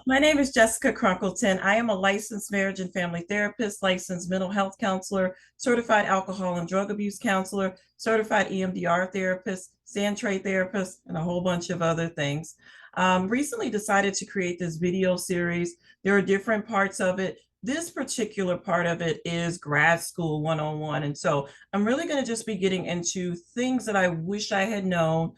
My name is Jessica Crunkleton. I am a licensed marriage and family therapist, licensed mental health counselor, certified alcohol and drug abuse counselor, certified EMDR therapist, sand trade therapist, and a whole bunch of other things. Recently decided to create this video series. There are different parts of it. This particular part of it is grad school 101. And so I'm really going to just be getting into things that I wish I had known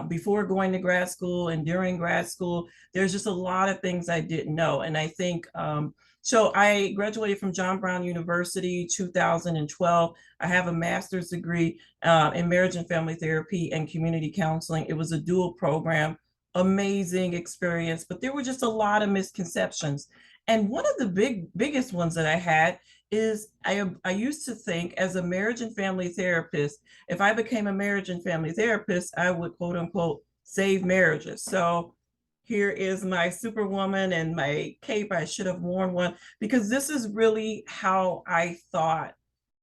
before going to grad school and during grad school. There's just a lot of things I didn't know. And I think, so I graduated from John Brown University 2012. I have a master's degree in marriage and family therapy and community counseling. It was a dual program, amazing experience, but there were just a lot of misconceptions. And one of the biggest ones that I had is I used to think as a marriage and family therapist, if I became a marriage and family therapist, I would quote unquote save marriages. So here is my superwoman and my cape. I should have worn one because this is really how I thought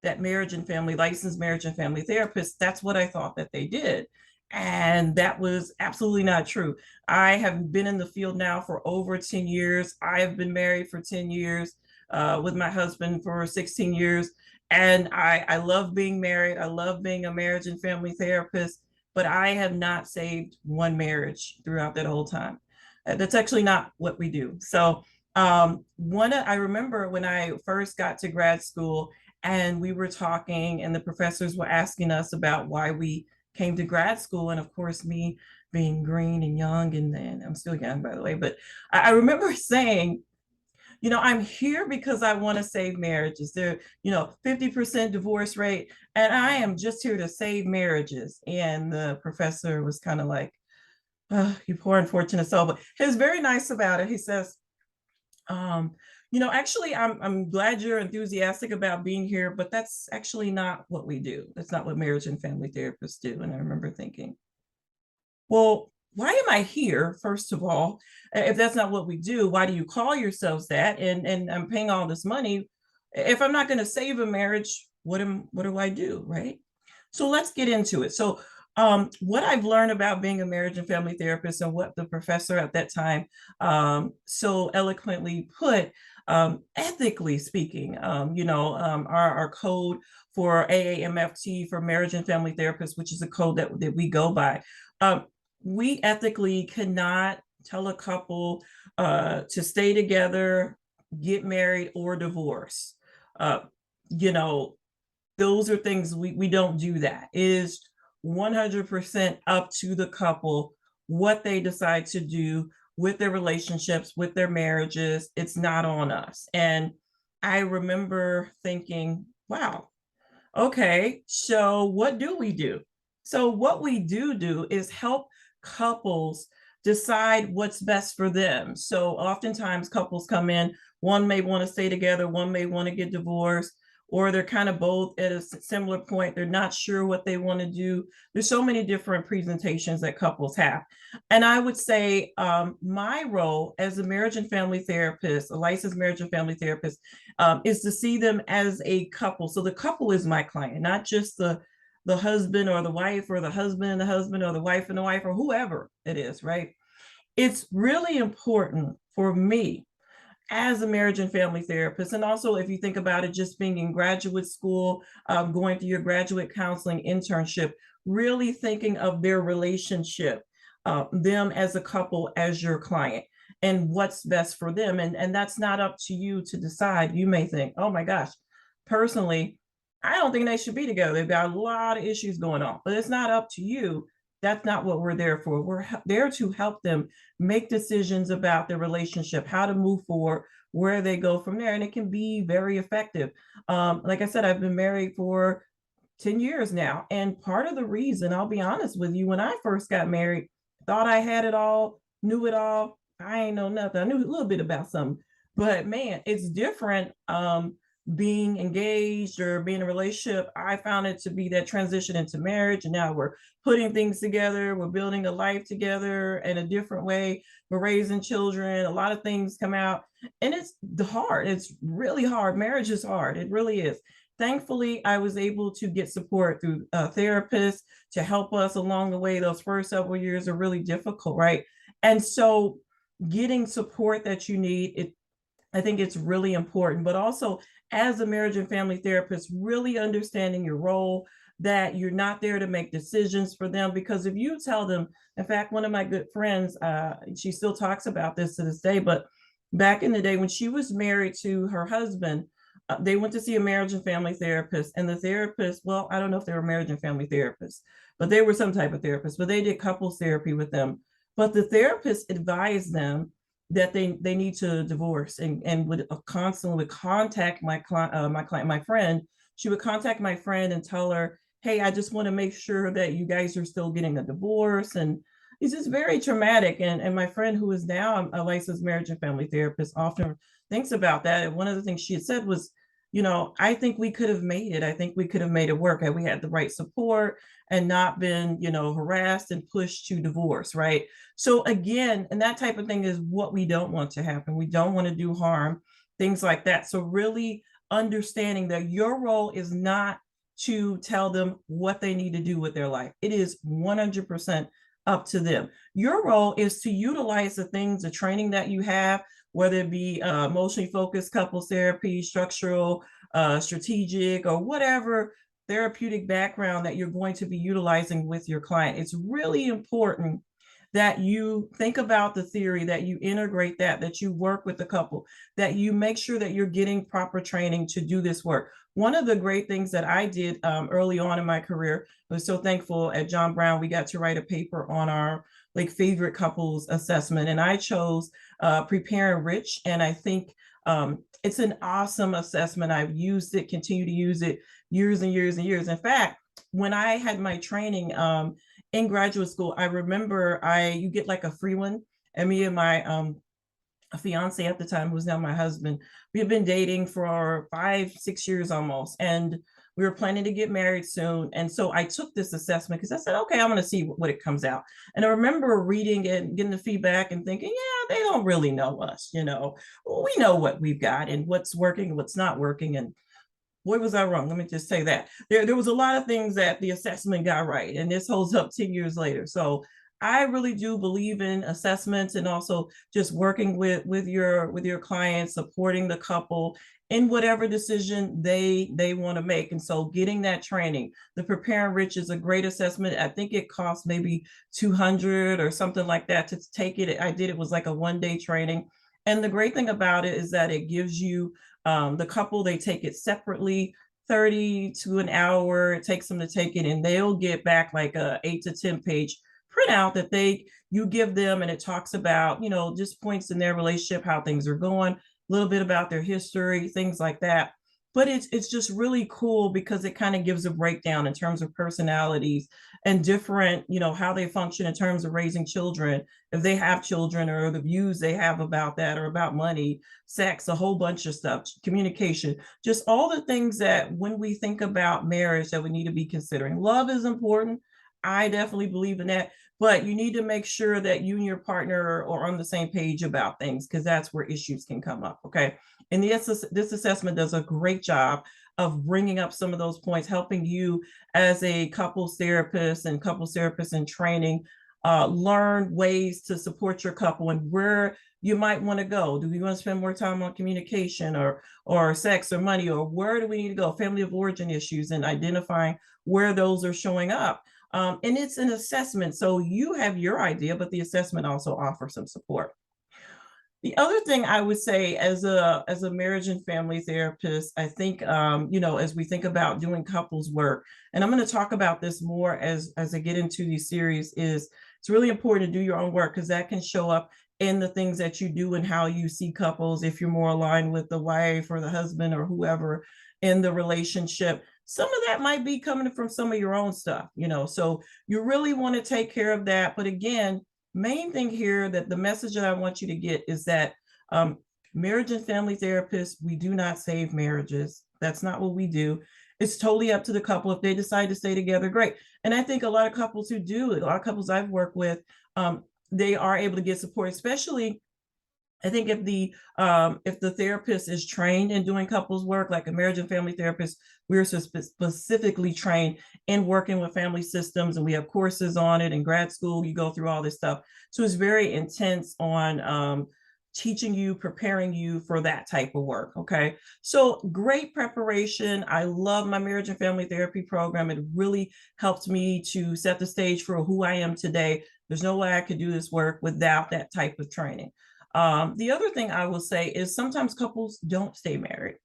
that marriage and family, licensed marriage and family therapists, that's what I thought that they did. And that was absolutely not true. I have been in the field now for over 10 years. I have been married for 10 years, with my husband for 16 years. And I love being married. I love being a marriage and family therapist, but I have not saved one marriage throughout that whole time. That's actually not what we do. So I remember when I first got to grad school and we were talking and the professors were asking us about why we came to grad school. And of course, me being green and young, and I'm still young, by the way, but I remember saying, I'm here because I want to save marriages. There, 50% divorce rate, and I am just here to save marriages. And the professor was kind of like, oh, you poor unfortunate soul. But he was very nice about it. He says, actually, I'm glad you're enthusiastic about being here, but that's actually not what we do. That's not what marriage and family therapists do. And I remember thinking, well, why am I here? First of all, if that's not what we do, why do you call yourselves that? And I'm paying all this money. If I'm not going to save a marriage, what do I do? Right. So let's get into it. So what I've learned about being a marriage and family therapist and what the professor at that time so eloquently put, ethically speaking, our code for AAMFT for marriage and family therapists, which is a code that we go by. We ethically cannot tell a couple to stay together, get married, or divorce. Uh, you know, those are things we don't do that. It is 100% up to the couple what they decide to do with their relationships, with their marriages. It's not on us. And I remember thinking, wow, okay, so what do we do? So what we do is help couples decide what's best for them. So oftentimes couples come in, one may want to stay together, one may want to get divorced, or they're kind of both at a similar point. They're not sure what they want to do. There's so many different presentations that couples have. And I would say my role as a marriage and family therapist, a licensed marriage and family therapist, is to see them as a couple. So the couple is my client, not just the husband or the wife, or the husband and the husband, or the wife and the wife, or whoever it is, right? It's really important for me as a marriage and family therapist. And also, if you think about it, just being in graduate school, going through your graduate counseling internship, really thinking of their relationship, them as a couple, as your client, and what's best for them. And that's not up to you to decide. You may think, oh my gosh, personally, I don't think they should be together. They've got a lot of issues going on, but it's not up to you. That's not what we're there for. We're there to help them make decisions about their relationship, how to move forward, where they go from there. And it can be very effective. Like I said, I've been married for 10 years now. And part of the reason, I'll be honest with you, when I first got married, thought I had it all, knew it all. I ain't know nothing. I knew a little bit about something, but man, it's different. Being engaged or being in a relationship, I found it to be that transition into marriage. And now we're putting things together. We're building a life together in a different way. We're raising children. A lot of things come out, and it's hard. It's really hard. Marriage is hard. It really is. Thankfully, I was able to get support through therapists to help us along the way. Those first several years are really difficult, right? And so getting support that you need. I think it's really important, but also as a marriage and family therapist, really understanding your role, that you're not there to make decisions for them. Because if you tell them, in fact, one of my good friends, she still talks about this to this day, but back in the day when she was married to her husband, they went to see a marriage and family therapist, and the therapist, well, I don't know if they were marriage and family therapists, but they were some type of therapist, but they did couples therapy with them. But the therapist advised them that they need to divorce, and would constantly contact my client, my friend. She would contact my friend and tell her, hey, I just want to make sure that you guys are still getting a divorce. And it's just very traumatic. And my friend, who is now a licensed marriage and family therapist, often thinks about that. And one of the things she had said was, I think we could have made it. I think we could have made it work had we had the right support and not been, harassed and pushed to divorce, right? So again, and that type of thing is what we don't want to happen. We don't want to do harm, things like that. So really understanding that your role is not to tell them what they need to do with their life. It is 100% up to them. Your role is to utilize the things, the training that you have, whether it be emotionally focused couples therapy, structural, strategic, or whatever therapeutic background that you're going to be utilizing with your client. It's really important that you think about the theory, that you integrate that you work with the couple, that you make sure that you're getting proper training to do this work. One of the great things that I did early on in my career, I was so thankful at John Brown, we got to write a paper on our favorite couples assessment. And I chose Prepare and Rich. And I think it's an awesome assessment. I've used it, continue to use it years and years and years. In fact, when I had my training in graduate school, I remember you get like a free one. And me and my fiance at the time, who's now my husband, we had been dating for 5-6 years almost. And we were planning to get married soon. And so I took this assessment because I said, okay, I'm going to see what it comes out. And I remember reading it and getting the feedback and thinking, yeah, they don't really know us. We know what we've got and what's working and what's not working. And boy, was I wrong. Let me just say that. There was a lot of things that the assessment got right. And this holds up 10 years later. So I really do believe in assessments, and also just working with your clients, supporting the couple in whatever decision they want to make. And so getting that training, the Prepare and Rich is a great assessment. I think it costs maybe $200 or something like that to take it. I did, it was like a 1-day training. And the great thing about it is that it gives you the couple, they take it separately, 30 to an hour. It takes them to take it, and they'll get back like a 8 to 10 page printout that you give them, and it talks about, just points in their relationship, how things are going, a little bit about their history, things like that. But it's just really cool because it kind of gives a breakdown in terms of personalities and different, how they function in terms of raising children, if they have children, or the views they have about that, or about money, sex, a whole bunch of stuff, communication, just all the things that when we think about marriage that we need to be considering. Love is important. I definitely believe in that, but you need to make sure that you and your partner are on the same page about things, because that's where issues can come up. Okay. And this assessment does a great job of bringing up some of those points, helping you as a couples therapist in training, learn ways to support your couple and where you might want to go. Do we want to spend more time on communication or sex or money, or where do we need to go? Family of origin issues, and identifying where those are showing up. And it's an assessment. So you have your idea, but the assessment also offers some support. The other thing I would say as a marriage and family therapist, I think, as we think about doing couples work, and I'm going to talk about this more as I get into these series, is it's really important to do your own work, because that can show up in the things that you do and how you see couples. If you're more aligned with the wife or the husband or whoever in the relationship, some of that might be coming from some of your own stuff, so you really want to take care of that. But again, main thing here, that the message that I want you to get is that marriage and family therapists, we do not save marriages. That's not what we do. It's totally up to the couple. If they decide to stay together, great. And I think a lot of couples a lot of couples I've worked with, they are able to get support, especially I think if the therapist is trained in doing couples work, like a marriage and family therapist, we're specifically trained in working with family systems, and we have courses on it in grad school. You go through all this stuff, so it's very intense on teaching you, preparing you for that type of work. Okay, so great preparation. I love my marriage and family therapy program. It really helped me to set the stage for who I am today. There's no way I could do this work without that type of training. The other thing I will say is sometimes couples don't stay married,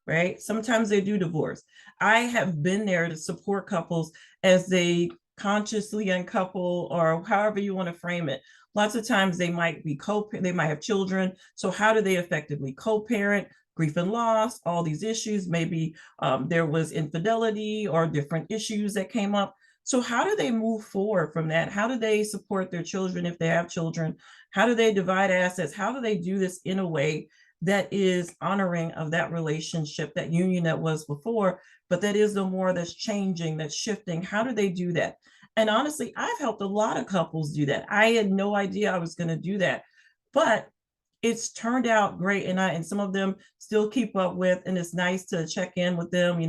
right? Sometimes they do divorce. I have been there to support couples as they consciously uncouple, or however you want to frame it. Lots of times they might be they might have children. So how do they effectively co-parent? Grief and loss, all these issues. Maybe there was infidelity or different issues that came up. So how do they move forward from that? How do they support their children if they have children? How do they divide assets? How do they do this in a way that is honoring of that relationship, that union that was before, but that is no more, that's changing, that's shifting? How do they do that? And honestly, I've helped a lot of couples do that. I had no idea I was going to do that, but it's turned out great. And some of them still keep up with, and it's nice to check in with them,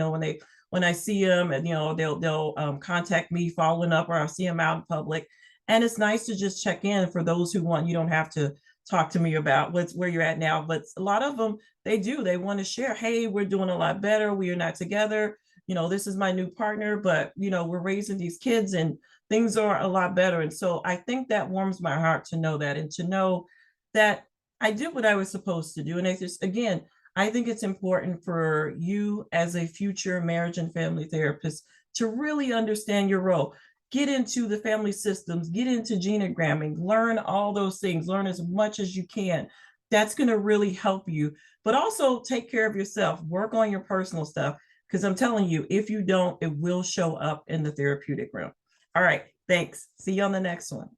when I see them, and they'll contact me following up, or I'll see them out in public. And it's nice to just check in. For those who want, you don't have to talk to me about where you're at now, but a lot of them, they want to share, hey, we're doing a lot better, we are not together, this is my new partner, but we're raising these kids and things are a lot better. And so I think that warms my heart to know that, and to know that I did what I was supposed to do. And again, I think it's important for you as a future marriage and family therapist to really understand your role. Get into the family systems, get into genogramming, learn all those things, learn as much as you can. That's going to really help you. But also take care of yourself, work on your personal stuff, because I'm telling you, if you don't, it will show up in the therapeutic room. All right, thanks. See you on the next one.